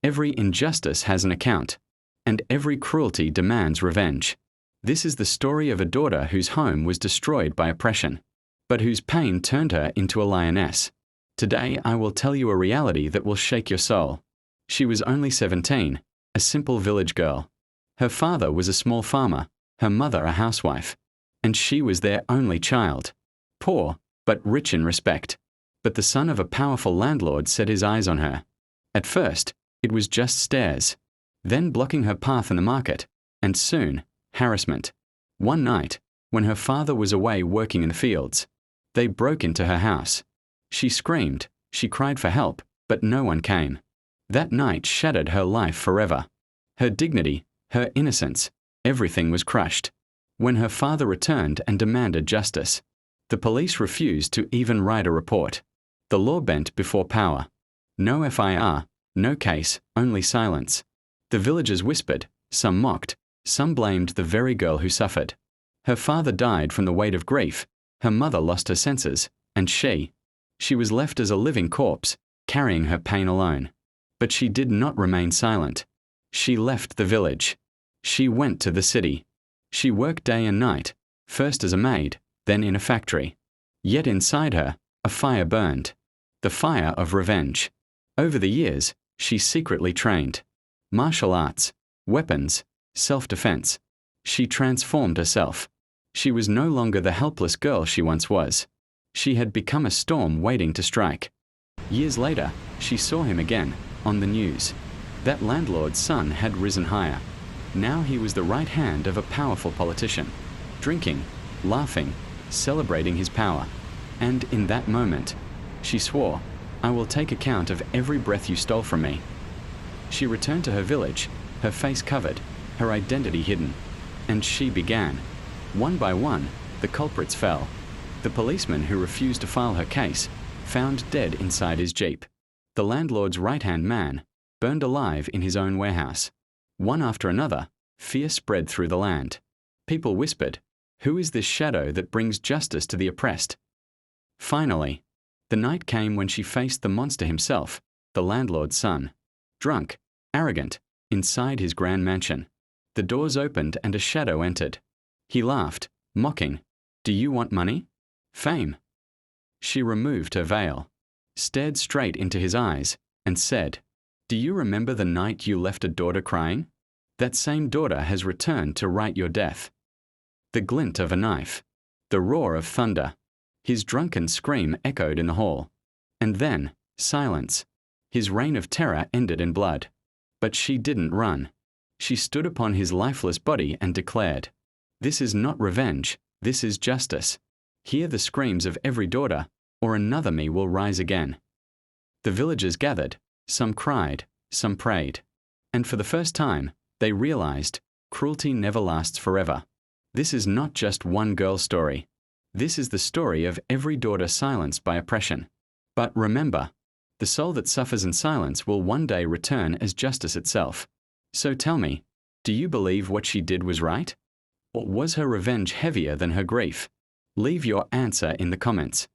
Every injustice has an account, and every cruelty demands revenge. This is the story of a daughter whose home was destroyed by oppression, but whose pain turned her into a lioness. Today I will tell you a reality that will shake your soul. She was only 17, a simple village girl. Her father was a small farmer, her mother a housewife, and she was their only child. Poor, but rich in respect. But the son of a powerful landlord set his eyes on her. At first, it was just stares, then blocking her path in the market, and soon, harassment. One night, when her father was away working in the fields, they broke into her house. She screamed, she cried for help, but no one came. That night shattered her life forever. Her dignity, her innocence, everything was crushed. When her father returned and demanded justice, the police refused to even write a report. The law bent before power. No FIR, no case, only silence. The villagers whispered, some mocked, some blamed the very girl who suffered. Her father died from the weight of grief, her mother lost her senses, and she was left as a living corpse, carrying her pain alone. But she did not remain silent. She left the village. She went to the city. She worked day and night, first as a maid, then in a factory. Yet inside her, a fire burned. The fire of revenge. Over the years, she secretly trained. Martial arts, weapons, self-defense. She transformed herself. She was no longer the helpless girl she once was. She had become a storm waiting to strike. Years later, she saw him again, on the news. That landlord's son had risen higher. Now he was the right hand of a powerful politician, drinking, laughing, celebrating his power. And in that moment, she swore, "I will take account of every breath you stole from me." She returned to her village, her face covered, her identity hidden. And she began. One by one, the culprits fell. The policeman who refused to file her case, found dead inside his jeep. The landlord's right-hand man, burned alive in his own warehouse. One after another, fear spread through the land. People whispered, "Who is this shadow that brings justice to the oppressed?" Finally, the night came when she faced the monster himself, the landlord's son. Drunk, arrogant, inside his grand mansion. The doors opened and a shadow entered. He laughed, mocking, "Do you want money? Fame?" She removed her veil, stared straight into his eyes, and said, "Do you remember the night you left a daughter crying? That same daughter has returned to write your death." The glint of a knife, the roar of thunder, his drunken scream echoed in the hall. And then, silence. His reign of terror ended in blood. But she didn't run. She stood upon his lifeless body and declared, "This is not revenge, this is justice. Hear the screams of every daughter, or another me will rise again." The villagers gathered, some cried, some prayed. And for the first time, they realized, cruelty never lasts forever. This is not just one girl's story. This is the story of every daughter silenced by oppression. But remember, the soul that suffers in silence will one day return as justice itself. So tell me, do you believe what she did was right? Or was her revenge heavier than her grief? Leave your answer in the comments.